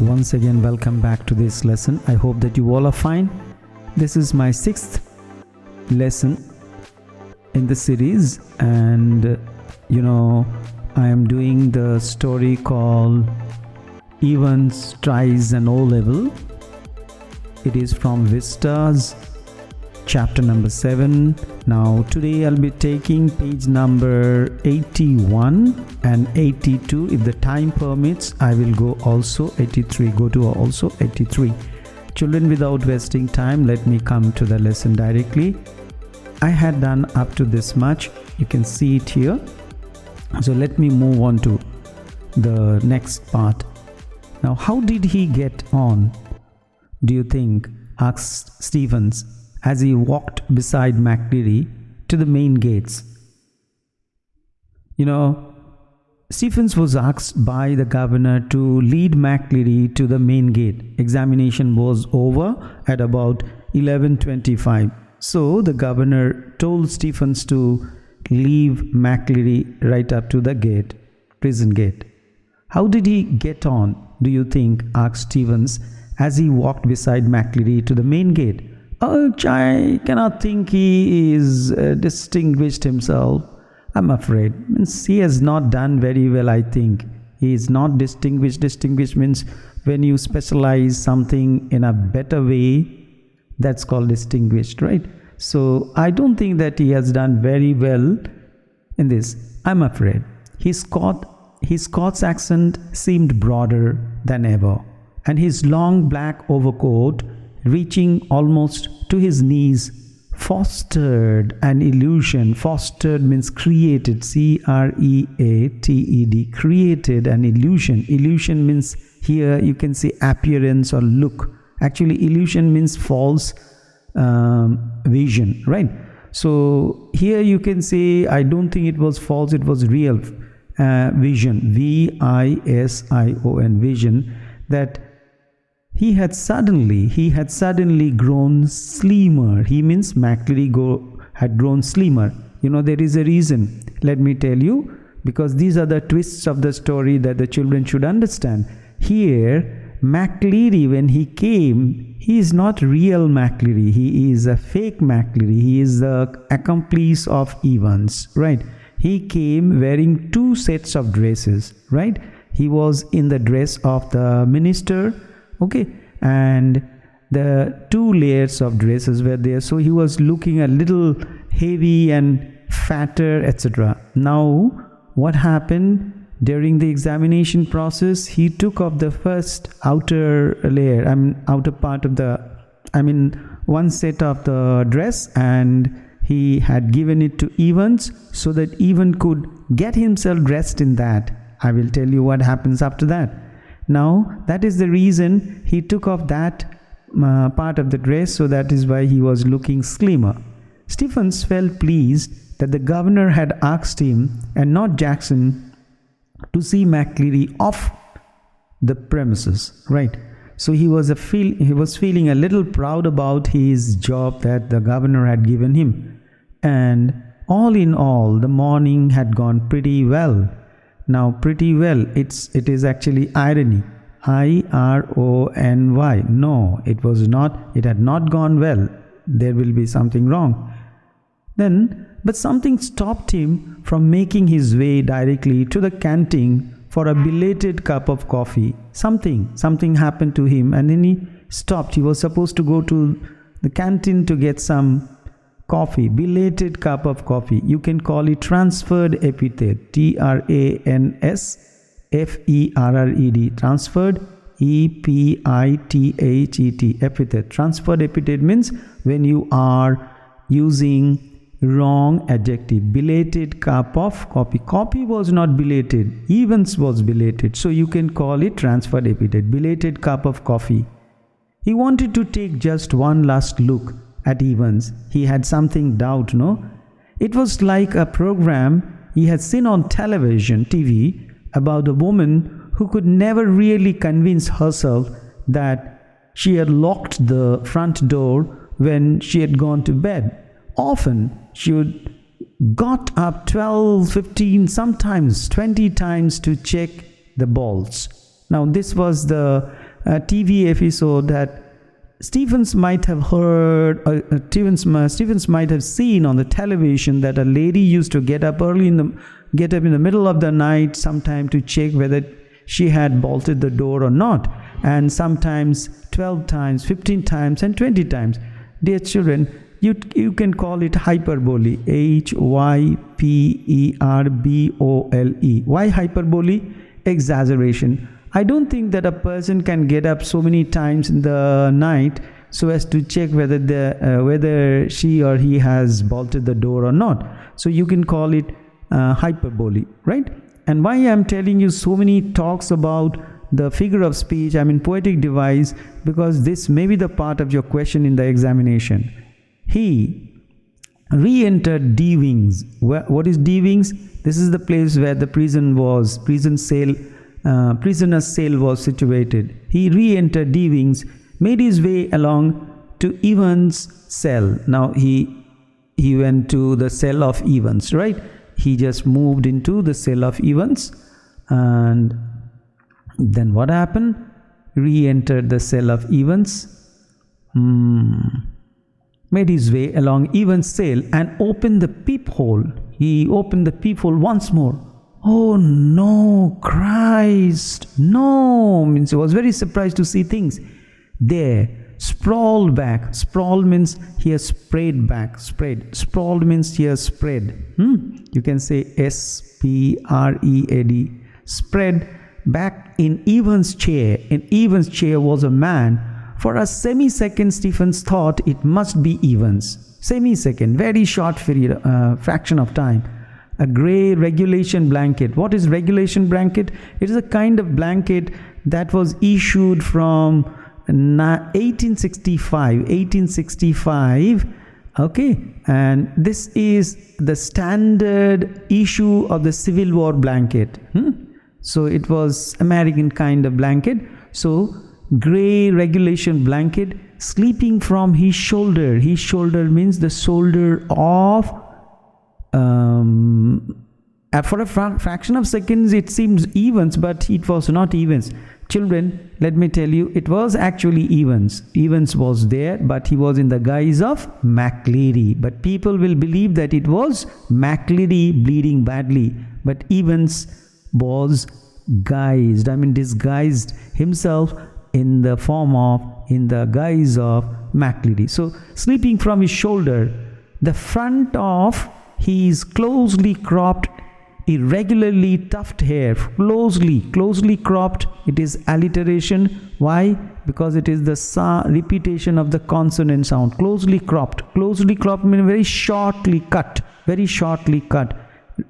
once again welcome back to this lesson. I hope that you all are fine. This is my 6th lesson in the series, and I am doing the story called Evans Tries an O-Level. It is from Vistas, chapter number 7. Now today I'll be taking page number 81 and 82. If the time permits, I will go also 83. Go to also 83. Children, without wasting time, let me come to the lesson directly. I had done up to this much. You can see it here. So let me move on to the next part. Now, how did he get on, do you think? Asked Stephens as he walked beside McLeery to the main gates. Stephens was asked by the governor to lead McLeery to the main gate. Examination was over at about 11:25. So the governor told Stephens to leave McLeery right up to the gate, prison gate. How did he get on, do you think? Asked Stephens as he walked beside McLeery to the main gate. I cannot think he is distinguished himself. I'm afraid. He has not done very well, I think. He is not distinguished. Distinguished means when you specialize something in a better way, that's called distinguished, right? So I don't think that he has done very well in this, I'm afraid. His Scots accent seemed broader than ever, and his long black overcoat, reaching almost to his knees, fostered an illusion. Fostered means created, C-R-E-A-T-E-D, created an illusion. Illusion means, here you can say appearance or look. Actually, illusion means false vision, right? So here you can say, I don't think it was false, it was real vision, V-I-S-I-O-N, vision, that he had suddenly grown slimmer. He means McLeery had grown slimmer. There is a reason. Let me tell you, because these are the twists of the story that the children should understand. Here, McLeery, when he came, he is not real McLeery. He is a fake McLeery. He is the accomplice of Evans, right? He came wearing 2 sets of dresses, right? He was in the dress of the minister, okay, and the 2 layers of dresses were there, so he was looking a little heavy and fatter, etc. Now what happened during the examination process? He took off the first outer layer, outer part of one set of the dress, and he had given it to Evans so that Evans could get himself dressed in that. I will tell you what happens after that. Now that is the reason he took off that part of the dress, so that is why he was looking slimmer. Stephens felt pleased that the governor had asked him and not Jackson to see McLeery off the premises, right? So he was feeling a little proud about his job that the governor had given him. And all in all, the morning had gone pretty well. Now, pretty well, it is actually irony. I-R-O-N-Y. No, it was not. It had not gone well. There will be something wrong. But something stopped him from making his way directly to the canteen for a belated cup of coffee. Something happened to him, and then he stopped. He was supposed to go to the canteen to get some coffee, belated cup of coffee. You can call it transferred epithet, T-R-A-N-S-F-E-R-R-E-D, transferred, E-P-I-T-H-E-T, epithet. Transferred epithet means when you are using wrong adjective. Belated cup of coffee. Coffee was not belated, Evans was belated, so you can call it transferred epithet, belated cup of coffee. He wanted to take just one last look at Evans. He had something doubt, no? It was like a program he had seen on TV about a woman who could never really convince herself that she had locked the front door when she had gone to bed. Often she would got up 12, 15, sometimes 20 times to check the bolts. Now this was the TV episode that Stephens might have heard, Stephens might have seen on the television, that a lady used to get up in the middle of the night sometime to check whether she had bolted the door or not, and sometimes 12 times, 15 times, and 20 times. Dear children, you can call it hyperbole, hyperbole. Why hyperbole? Exaggeration. I don't think that a person can get up so many times in the night so as to check whether she or he has bolted the door or not. So you can call it hyperbole, right? And why I'm telling you so many talks about the figure of speech, poetic device, because this may be the part of your question in the examination. He re-entered D wings. What is D wings? This is the place where the prisoner's cell was situated. He re-entered D wings, made his way along to Evans' cell. Now he went to the cell of Evans, right? He just moved into the cell of Evans, and then what happened? Re-entered the cell of Evans, made his way along Evans' cell and opened the peephole. He opened the peephole once more. Oh no, Christ, no! Means he was very surprised to see things there. Sprawled back. Sprawl means he has sprayed back. Spread. Sprawled means he has spread. You can say S-P-R-E-A-D. Spread back in Evans' chair. In Evans' chair was a man. For a semi-second, Stephens thought it must be Evans. Semi-second, very short period, fraction of time. A grey regulation blanket. What is regulation blanket? It is a kind of blanket that was issued from 1865. Okay, and this is the standard issue of the Civil War blanket. So it was American kind of blanket. So grey regulation blanket, sleeping from his shoulder. His shoulder means the shoulder of for a fraction of seconds it seems Evans, but it was not Evans. Children, let me tell you, it was actually Evans. Evans was there, but he was in the guise of McLeery. But people will believe that it was McLeery bleeding badly, but Evans was guised, disguised himself in the guise of McLeery. So sleeping from his shoulder, the front of his closely cropped, irregularly tufted hair, closely cropped, it is alliteration. Why? Because it is the repetition of the consonant sound. Closely cropped means very shortly cut.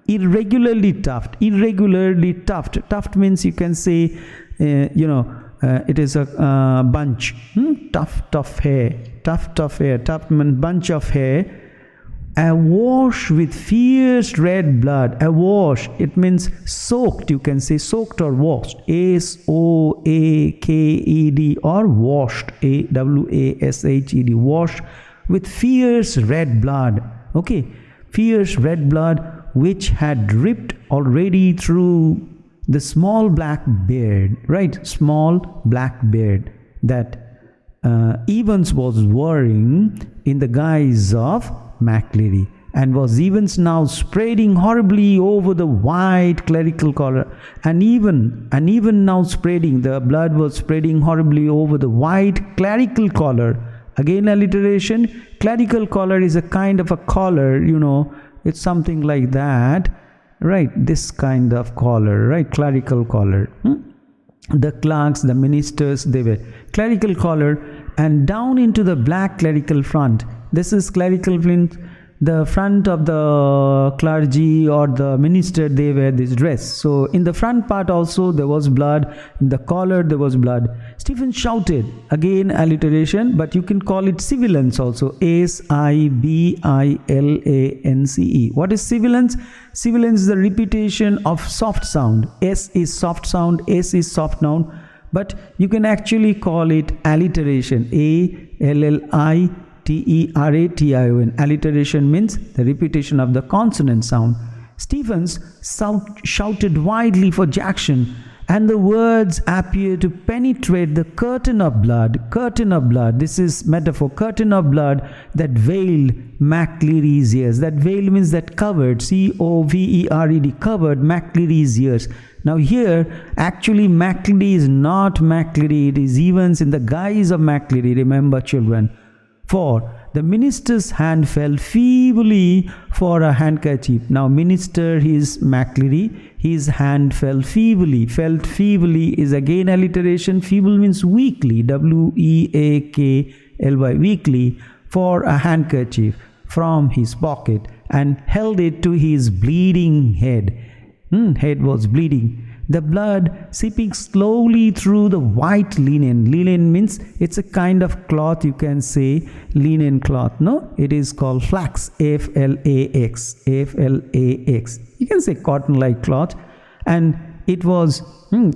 Irregularly tufted. Tuft means you can say it is a bunch. Tuft of hair. Tuft means bunch of hair. Awash with fierce red blood. Awash, it means soaked. You can say soaked or washed. S-O-A-K-E-D, or washed. A-W-A-S-H-E-D. Washed with fierce red blood. Okay, fierce red blood which had dripped already through the small black beard. Right, small black beard that Evans was wearing in the guise of McLeery, and was even now spreading horribly over the white clerical collar, and even now spreading, the blood was spreading horribly over the white clerical collar. Again alliteration. Clerical collar is a kind of a collar, it's something like that, right? This kind of collar, right? Clerical collar. The clerks, the ministers, they were clerical collar, and down into the black clerical front. This is clerical front, the front of the clergy or the minister, they wear this dress. So in the front part also there was blood, in the collar there was blood. Stephen shouted, again alliteration, but you can call it sibilance also. S-I-B-I-L-A-N-C-E. What is sibilance? Sibilance is the repetition of soft sound. S is soft sound, S is soft noun, but you can actually call it alliteration. A-L-L-I-T-E-R-A-T-I-O-N. Alliteration means the repetition of the consonant sound. Stephens shouted widely for Jackson, and the words appear to penetrate the curtain of blood. Curtain of blood, this is metaphor, curtain of blood that veiled McLeery's ears. That veil means that covered, C-O-V-E-R-E-D, covered McLeery's ears. Now here, actually McLeery is not McLeery, it is Evans in the guise of McLeery, remember children. For the minister's hand fell feebly for a handkerchief. Now minister is McLeery, his hand fell feebly. Felt feebly is again alliteration. Feeble means weakly, W-E-A-K-L-Y, weakly, for a handkerchief from his pocket and held it to his bleeding head. Head was bleeding. The blood seeping slowly through the white linen. Linen means it's a kind of cloth, you can say linen cloth. No, it is called flax, F-L-A-X, F-L-A-X. You can say cotton-like cloth. And it was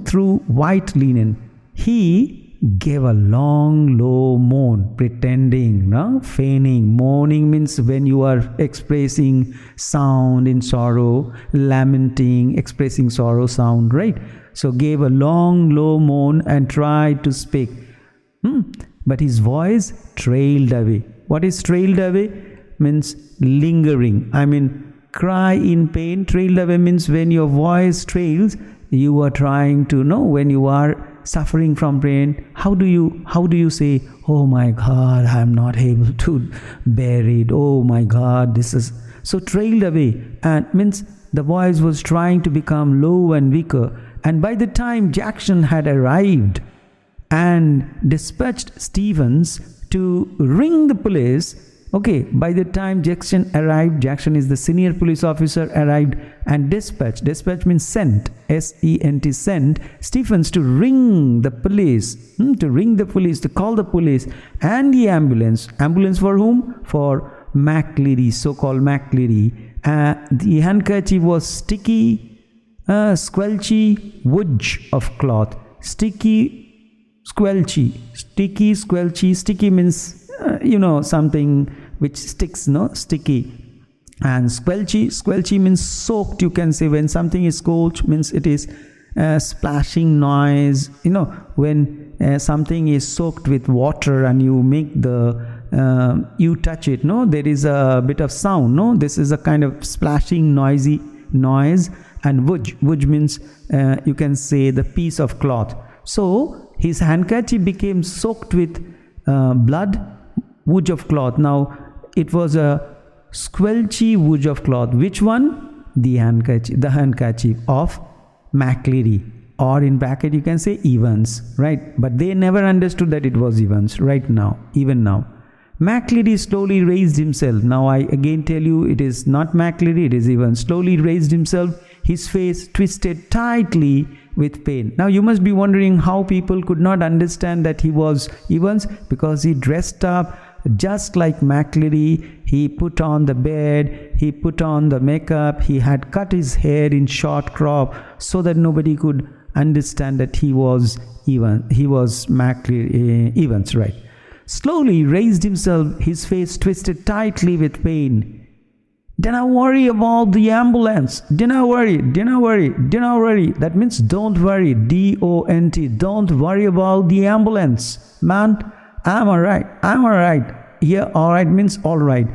through white linen. He gave a long low moan, pretending, no? Feigning. Moaning means when you are expressing sound in sorrow, lamenting, expressing sorrow sound, right? So gave a long low moan and tried to speak, but his voice trailed away. What is trailed away? Means lingering. I mean, cry in pain. Trailed away means when your voice trails, you are trying to know, when you are suffering from pain, how do you say, oh my God, I am not able to bear it, oh my God, this is so trailed away, and means the voice was trying to become low and weaker. And by the time Jackson had arrived and dispatched Stevens to ring the police, okay, by the time Jackson arrived, Jackson is the senior police officer, arrived and dispatched. Dispatch means sent, S-E-N-T, sent Stephens to ring the police, to call the police and the ambulance. Ambulance for whom? For McLeery, so-called McLeery. The handkerchief was sticky, squelchy wudge of cloth. Sticky, squelchy. Sticky means something which sticks, no? Sticky. And squelchy means soaked, you can say. When something is scorched, means it is splashing noise. When something is soaked with water and you make you touch it, no? There is a bit of sound, no? This is a kind of splashing, noisy noise. And wudge means, you can say, the piece of cloth. So his handkerchief became soaked with blood, wudge of cloth. Now it was a squelchy wudge of cloth. Which one? The handkerchief of McLeery, or in bracket you can say Evans, right? But they never understood that it was Evans. Even now McLeery slowly raised himself. Now I again tell you, it is not McLeery, it is Evans. Slowly raised himself, his face twisted tightly with pain. Now you must be wondering how people could not understand that he was Evans, because he dressed up just like McLeery. He put on the bed, he put on the makeup, he had cut his hair in short crop so that nobody could understand that he was McLeery, Evans, right? Slowly raised himself, his face twisted tightly with pain. Do not worry about the ambulance. Do not worry. That means don't worry. D-O-N-T. Don't worry about the ambulance. Man, I'm alright. Here, alright means alright.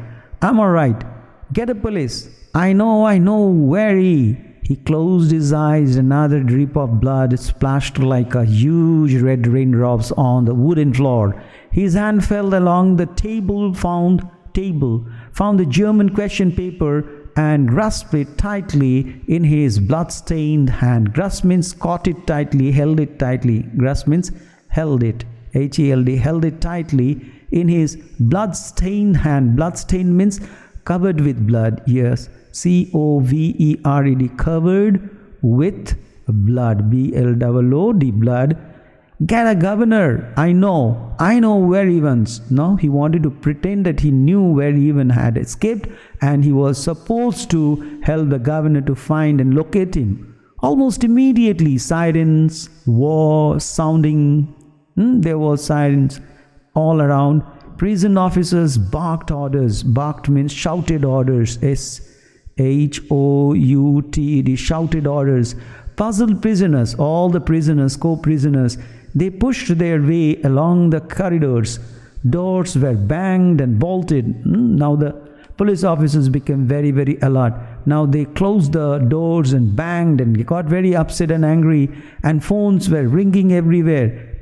I'm alright. Get a police. I know, worry. He closed his eyes. Another drip of blood splashed like a huge red raindrops on the wooden floor. His hand fell along the table, found the German question paper and grasped it tightly in his blood-stained hand. Grasp means caught it tightly, held it tightly. Grasp means held it, H-E-L-D, held it tightly in his blood-stained hand. Blood-stained means covered with blood. Yes, C-O-V-E-R-E-D, covered with blood, B-L-O-O-D, blood. Get a governor. I know where Evans. No, he wanted to pretend that he knew where Evans had escaped, and he was supposed to help the governor to find and locate him. Almost immediately, sirens were sounding. There was sirens all around. Prison officers barked orders. Barked means shouted orders. S-H-O-U-T-E-D, shouted orders. Puzzled prisoners, all the prisoners, co-prisoners, they pushed their way along the corridors. Doors were banged and bolted. Now the police officers became very, very alert. Now they closed the doors and banged and got very upset and angry, and phones were ringing everywhere.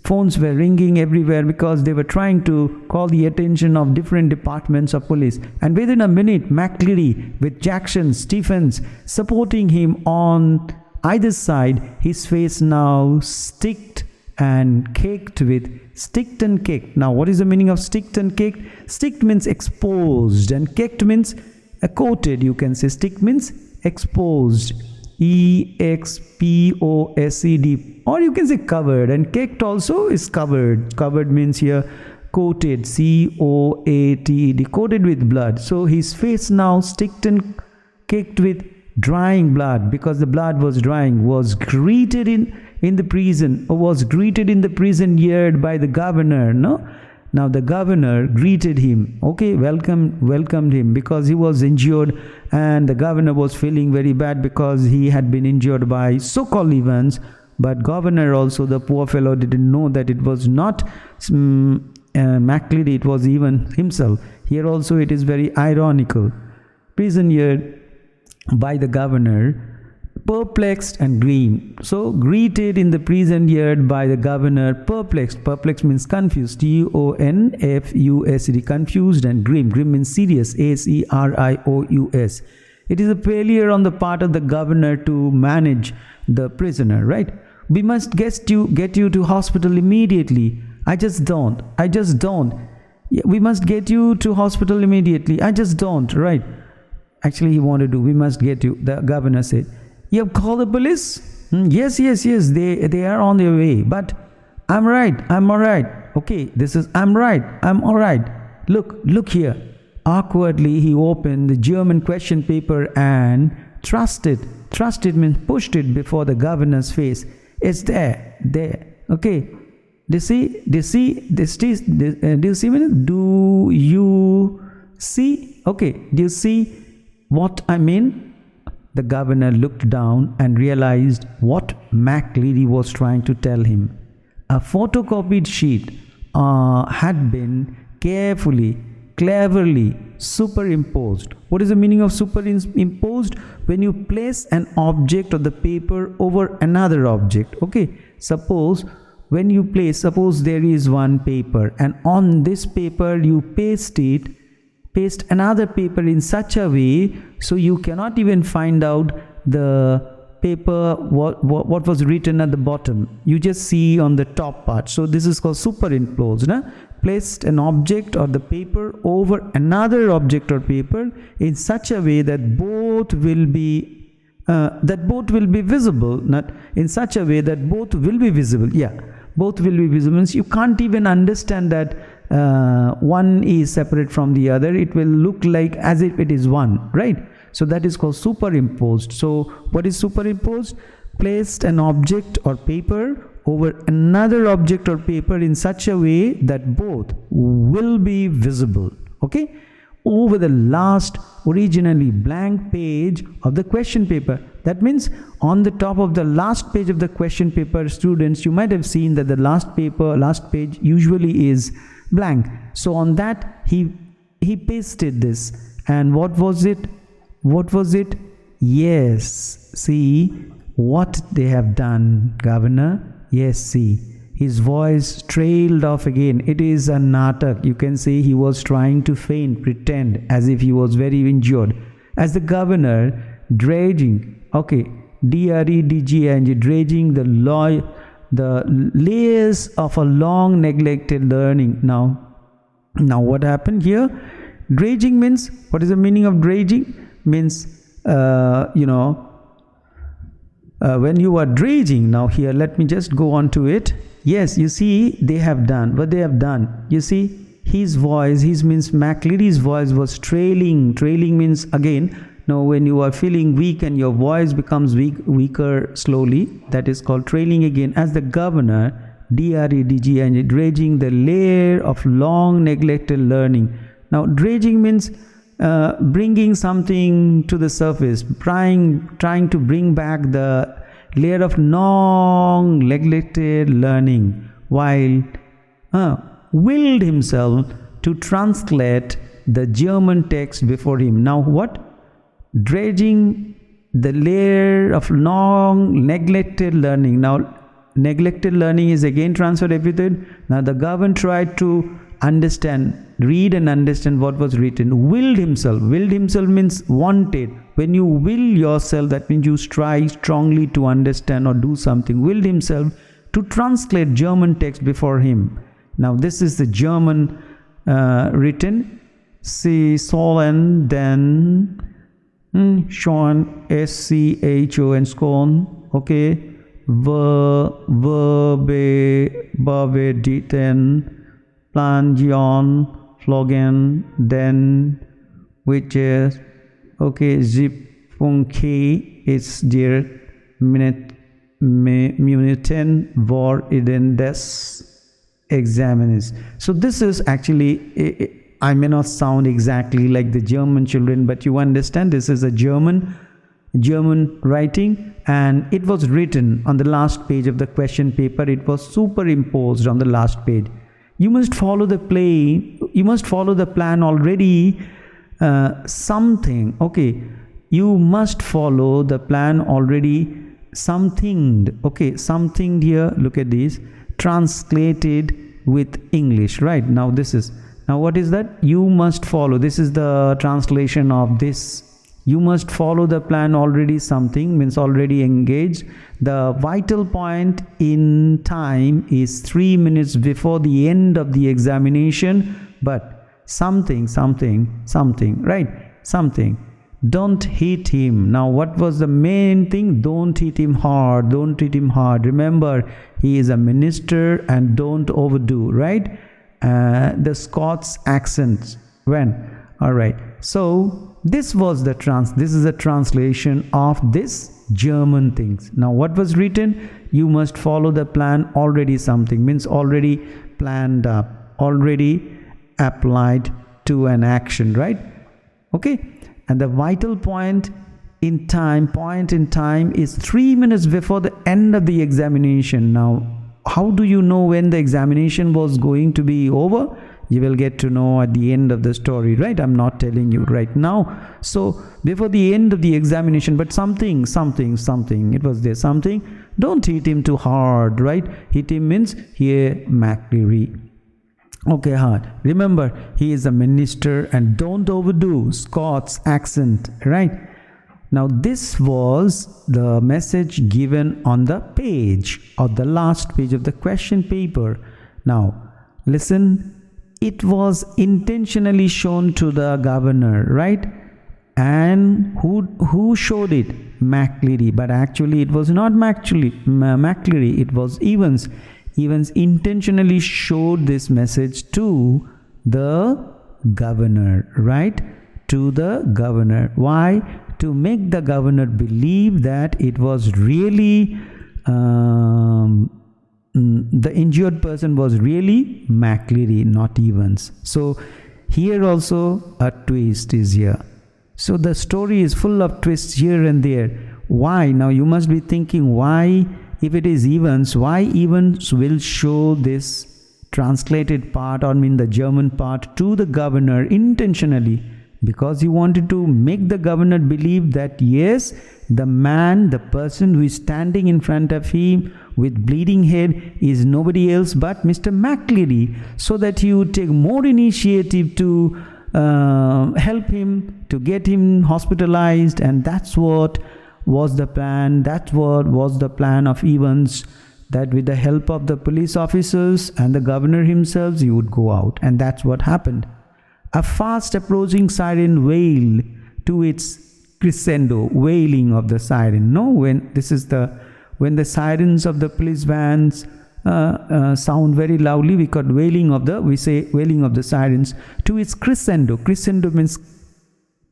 Phones were ringing everywhere because they were trying to call the attention of different departments of police. And within a minute, McLeery with Jackson, Stephens supporting him on either side, his face now sticked and caked. Now what is the meaning of sticked and caked? Sticked means exposed and caked means coated. You can say stick means exposed, exposed, or you can say covered, and caked also is covered. Covered means here coated, coated, coated with blood. So his face now sticked and caked with drying blood, because the blood was drying, was greeted in the prison yard by the governor. Now the governor greeted him, welcomed him, because he was injured, and the governor was feeling very bad because he had been injured by so-called Evans. But governor also, the poor fellow, didn't know that it was not McLeery, it was even himself. Here also it is very ironical. Prison yard by the governor, perplexed and grim. So greeted in the prison yard by the governor, perplexed. Perplexed means confused, confused, confused, and grim. Grim means serious, serious. It is a failure on the part of the governor to manage the prisoner, right? We must get you to hospital immediately. I just don't. We must get you to hospital immediately. I just don't, right? Actually, he wanted to. We must get you. The governor said, "You have called the police?" Yes. They are on their way. But I'm right. I'm all right. Okay, I'm right. I'm all right. Look here. Awkwardly, he opened the German question paper and thrust it. Thrust it means pushed it before the governor's face. It's there. Okay. Do you see? Do you see? Okay. Do you see what I mean? The governor looked down and realized what McLeery was trying to tell him. A photocopied sheet had been cleverly superimposed. What is the meaning of superimposed? When you place an object of the paper over another object. Okay, suppose there is one paper, and on this paper you paste another paper in such a way so you cannot even find out the paper what was written at the bottom. You just see on the top part. So this is called superimposed. Placed an object or the paper over another object or paper in such a way that both will be visible. Not in such a way that both will be visible. Yeah, both will be visible means you can't even understand that one is separate from the other. It will look like as if it is one, right? So that is called superimposed. So what is superimposed? Placed an object or paper over another object or paper in such a way that both will be visible. Okay, over the last originally blank page of the question paper. That means on the top of the last page of the question paper, students, you might have seen that the last page usually is blank. So on that he pasted this, and what was it? Yes, see what they have done, governor. Yes, see, his voice trailed off again. It is a natak. You can say he was trying to pretend as if he was very injured. As the governor dredging, dredging the layers of a long neglected learning. Now what happened here? Dredging means, what is the meaning of dredging? Means when you are dredging. Now here, let me just go on to it. Yes, you see, they have done what they have done. You see, his means McLeery's voice was trailing. Trailing means, again, now when you are feeling weak and your voice becomes weaker slowly, that is called trailing again. As the governor and dredging the layer of long neglected learning. Now dredging means bringing something to the surface, trying to bring back the layer of long neglected learning, while willed himself to translate the German text before him. Now what? Dredging the layer of long neglected learning. Now neglected learning is again transferred everything. Now the governor tried to read and understand what was written. Willed himself means wanted. When you will yourself, that means you try strongly to understand or do something. Willed himself to translate German text before him. Now this is the German written. Sie sollen den schon schon skon, okay, bearbeten Plangion, Flogen, den, which is, okay, Zipfunke is der Minuten vor Iden des Examines. So this is actually, I may not sound exactly like the German children, but you understand this is a German writing, and it was written on the last page of the question paper. It was superimposed on the last page. You must follow the plan already something, okay, you must follow the plan already something, okay, something here, look at this, translated with English, right? Now what is that? You must follow, this is the translation of this. You must follow the plan already something, means already engaged. The vital point in time is 3 minutes before the end of the examination, but something, right? Something. Don't hit him. Now what was the main thing? Don't hit him hard. Remember, he is a minister, and don't overdo, right? The Scots accent. All right. So this is the translation of this German things. Now what was written? You must follow the plan already something, means already planned up, already applied to an action, right? Okay. And the vital point in time is 3 minutes before the end of the examination. Now how do you know when the examination was going to be over? You will get to know at the end of the story, right? I'm not telling you right now. So before the end of the examination, but something, it was there, something. Don't hit him too hard, right? Hit him means here McLeery. Okay, hard. Remember, he is a minister, and don't overdo Scots accent, right? Now this was the message given on the page, or the last page of the question paper. Now listen. It was intentionally shown to the governor, right? And who showed it? McLeery. But actually it was not McLeery, it was Evans. Evans intentionally showed this message to the governor, right? To the governor. Why? To make the governor believe that it was really the injured person was really McLeery, not Evans. So here also a twist is here. So the story is full of twists here and there. Why? Now you must be thinking, why, if it is Evans, why Evans will show this translated part, or the German part, to the governor intentionally? Because he wanted to make the governor believe that yes, the person who is standing in front of him with bleeding head is nobody else but Mr. McLeery, so that he would take more initiative to help him, to get him hospitalized. And that's what was the plan. That's what was the plan of Evans, that with the help of the police officers and the governor himself, he would go out. And that's what happened. A fast approaching siren wail to its crescendo, wailing of the siren. No, when the sirens of the police vans sound very loudly, we say wailing of the sirens to its crescendo. Crescendo means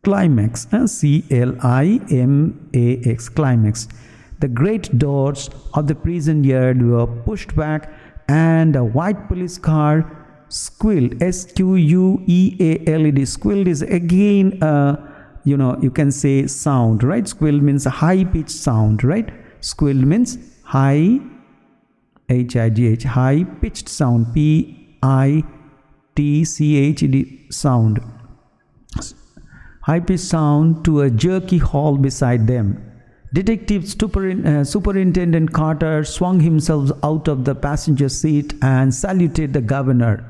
climax, CLIMAX, climax. The great doors of the prison yard were pushed back, and a white police car squealed, SQUEALED. Squealed is again, you can say sound, right? Squeal means a high pitched sound, right? Squilled means high, H-I-G-H, high pitched sound, P-I-T-C-H-E-D sound. High pitched sound to a jerky halt beside them. Detective Superintendent Carter swung himself out of the passenger seat and saluted the governor.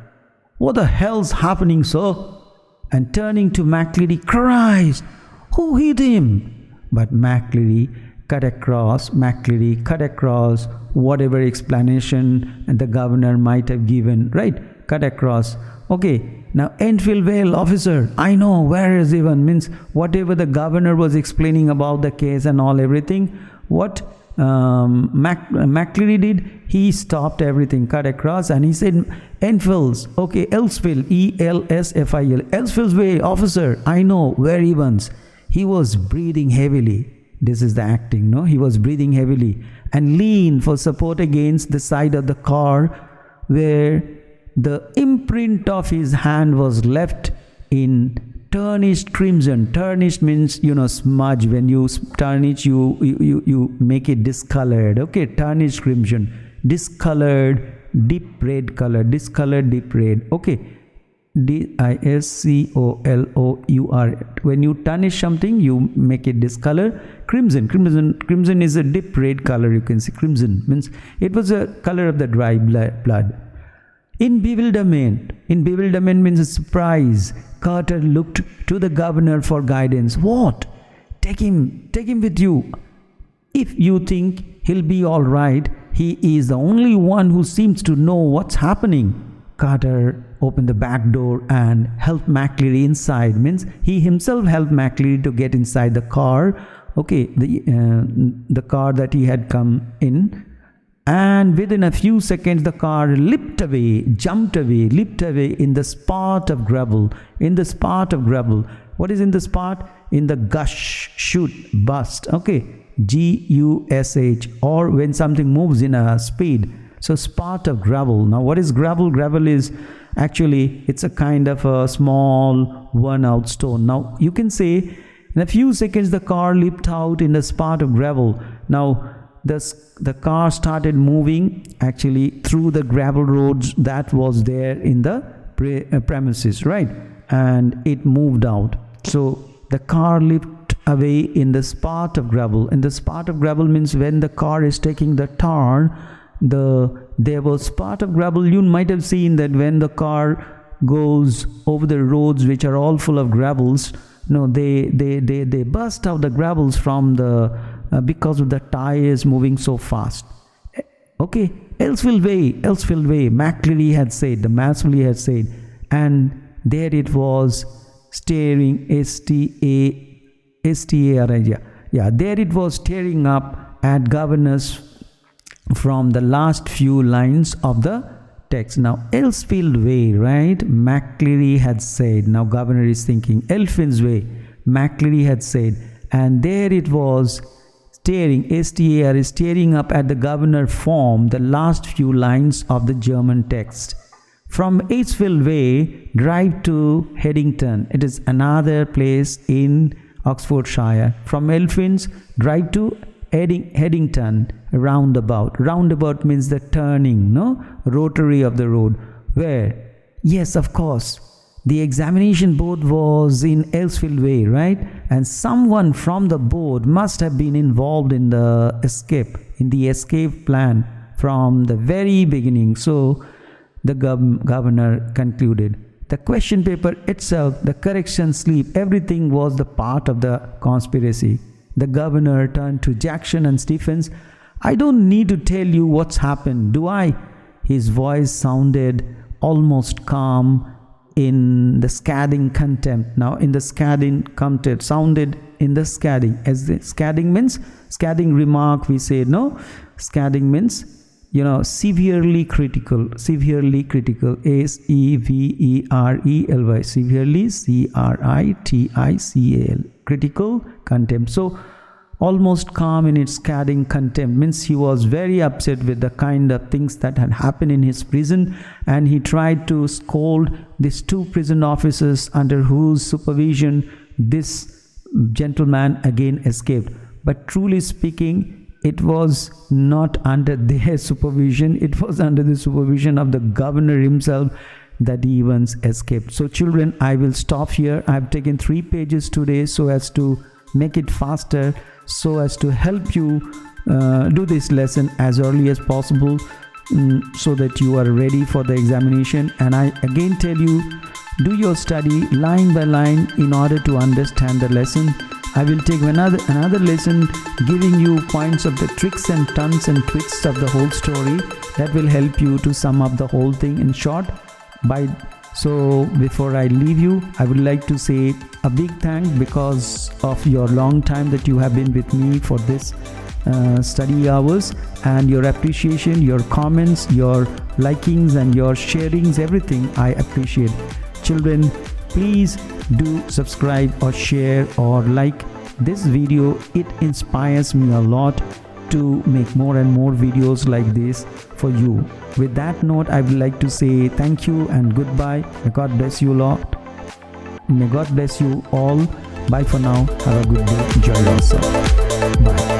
"What the hell's happening, sir?" And turning to McLeery, cries, "Who hit him?" But McLeery cut across whatever explanation the governor might have given, right? Cut across. Okay, now Enfield Vale, officer, I know, where is Evan? Means whatever the governor was explaining about the case and all, everything, what McLeery did, he stopped everything, cut across, and he said, "Enfield's, okay, Elsfield, E-L-S-F-I-L, Elsfield's way, officer, I know, where Evans." He was breathing heavily. This is the acting, no? He was breathing heavily and leaned for support against the side of the car, where the imprint of his hand was left in tarnished crimson. Tarnished means, smudge. When you tarnish, you make it discolored. Okay, tarnished crimson, discolored deep red color, discolored deep red. Okay, D-I-S-C-O-L-O-U-R. When you tarnish something, you make it discolor. Crimson is a deep red color. You can see crimson means it was a color of the dry blood. In bewilderment means a surprise, Carter looked to the governor for guidance. "What? Take him with you. If you think he'll be all right, he is the only one who seems to know what's happening." Carter opened the back door and helped McLeery inside. Means he himself helped McLeery to get inside the car. Okay, the car that he had come in. And within a few seconds, the car leaped away in the spot of gravel. What is in the spot? In the gush, shoot, bust. Okay, G-U-S-H, or when something moves in a speed. So spot of gravel. Now what is gravel? Gravel is actually, it's a kind of a small worn out stone. Now you can say in a few seconds the car leaped out in the spot of gravel. Now the car started moving actually through the gravel roads that was there in the premises, right? And it moved out. So the car leaped away in the spot of gravel. And the spot of gravel means when the car is taking the turn, there was spot of gravel. You might have seen that when the car goes over the roads which are all full of gravels, they burst out the gravels from the because of the tires moving so fast. Okay, Elsfield Way, McLeery had said, and there it was staring, S-T-A-R-I, there it was staring up at governors from the last few lines of the text. Now Elsfield Way, right? McLeery had said. Now governor is thinking Elfin's Way. McLeery had said, and there it was staring, S-T-A-R, is staring up at the governor form the last few lines of the German text. From Elsfield Way, drive to Headington. It is another place in Oxfordshire. From Elfin's, drive to Headington, roundabout. Roundabout means the turning, rotary of the road. Where? Yes, of course, the examination board was in Elsfield Way, right? And someone from the board must have been involved in the escape plan from the very beginning. So the governor concluded. The question paper itself, the correction slip, everything was the part of the conspiracy. The governor turned to Jackson and Stephens. "I don't need to tell you what's happened, do I?" His voice sounded almost calm in the scathing contempt. Now in the scathing contempt, sounded in the scathing. As the scathing means, scathing remark we say, no? Scathing means, severely critical, S-E-V-E-R-E-L-Y, severely, C-R-I-T-I-C-A-L, critical contempt. So almost calm in its scathing contempt means he was very upset with the kind of things that had happened in his prison, and he tried to scold these two prison officers under whose supervision this gentleman again escaped. But truly speaking, it was not under their supervision, it was under the supervision of the governor himself that Evans escaped. So children, I will stop here. I have taken 3 pages today so as to make it faster, so as to help you do this lesson as early as possible, so that you are ready for the examination. And I again tell you, do your study line by line in order to understand the lesson. I will take another lesson giving you points of the tricks and turns and twists of the whole story that will help you to sum up the whole thing in short. So before I leave you, I would like to say a big thank because of your long time that you have been with me for this study hours, and your appreciation, your comments, your likings and your sharings, everything I appreciate. Children, please do subscribe or share or like this video. It inspires me a lot to make more and more videos like this for you. With that note, I would like to say thank you and goodbye. May God bless you a lot. May God bless you all. Bye for now. Have a good day. Enjoy yourself. Bye.